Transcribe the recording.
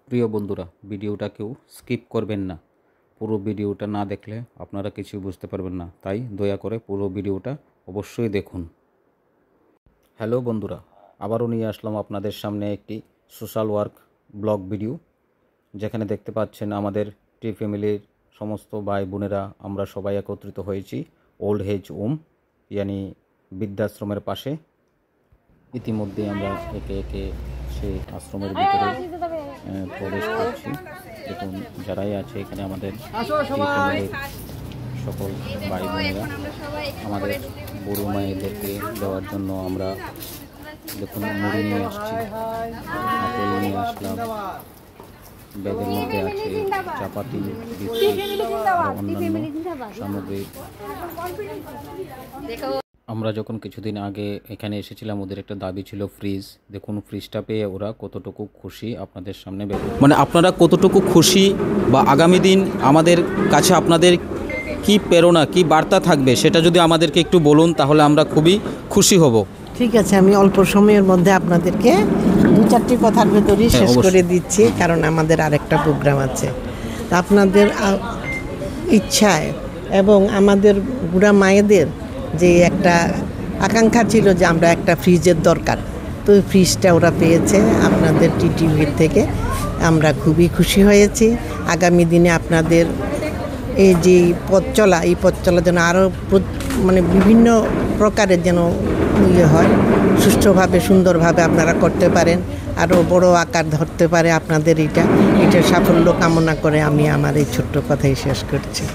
প্রিয় বন্ধুরা, ভিডিওটা কেউ স্কিপ করবেন না। পুরো ভিডিওটা না দেখলে আপনারা কিছু বুঝতে পারবেন না, তাই দয়া করে পুরো ভিডিওটা অবশ্যই দেখুন। হ্যালো বন্ধুরা, আবারও নিয়ে আসলাম আপনাদের সামনে একটি সোশ্যাল ওয়ার্ক ব্লগ ভিডিও, যেখানে দেখতে পাচ্ছেন আমাদের টি ফ্যামিলির সমস্ত ভাই বোনেরা আমরা সবাই একত্রিত হয়েছি ওল্ড এজ হোম ইয়ানি বৃদ্ধাশ্রমের পাশে। ইতিমধ্যে আমরা একে একে সেই আশ্রমের ভিতরে প্রবেশ করছি। দেখুন, যারাই আছে এখানে আমাদের সকল ভাই বোনেরা, আমাদের বুড়ো মায়েদেরকে দেওয়ার জন্য আমরা দেখুন মুড়ি নিয়ে আসছি, আপেল নিয়ে আসলাম, ব্যাগের মধ্যে আছে চাপাতি, বিস্কুট আর অন্যান্য সামগ্রী। আমরা যখন কিছুদিন আগে এখানে এসেছিলাম, ওদের একটা দাবি ছিল ফ্রিজ। দেখুন ফ্রিজটা পেয়ে ওরা কতটুকু খুশি আপনাদের সামনে। মানে আপনারা কতটুকু খুশি বা আগামী দিন আমাদের কাছে আপনাদের কি প্রেরণা, কি বার্তা থাকবে সেটা যদি আমাদেরকে একটু বলুন, তাহলে আমরা খুবই খুশি হব। ঠিক আছে, আমি অল্প সময়ের মধ্যে আপনাদেরকে দু চারটি কথার ভেতরেই শেষ করে দিচ্ছি, কারণ আমাদের আরেকটা প্রোগ্রাম আছে। আপনাদের ইচ্ছায় এবং আমাদের বুড়া মায়েদের যে একটা আকাঙ্ক্ষা ছিল যে আমরা একটা ফ্রিজের দরকার, তো ফ্রিজটা ওরা পেয়েছে আপনাদের টিভির থেকে। আমরা খুবই খুশি হয়েছি। আগামী দিনে আপনাদের এই যে এই পথ চলা যেন আরও মানে বিভিন্ন প্রকারের যেন হয়, সুষ্ঠুভাবে সুন্দরভাবে আপনারা করতে পারেন, আরও বড় আকার ধরতে পারে আপনাদের এটার সাফল্য কামনা করে আমি আমার এই ছোট্ট কথাই শেষ করছি।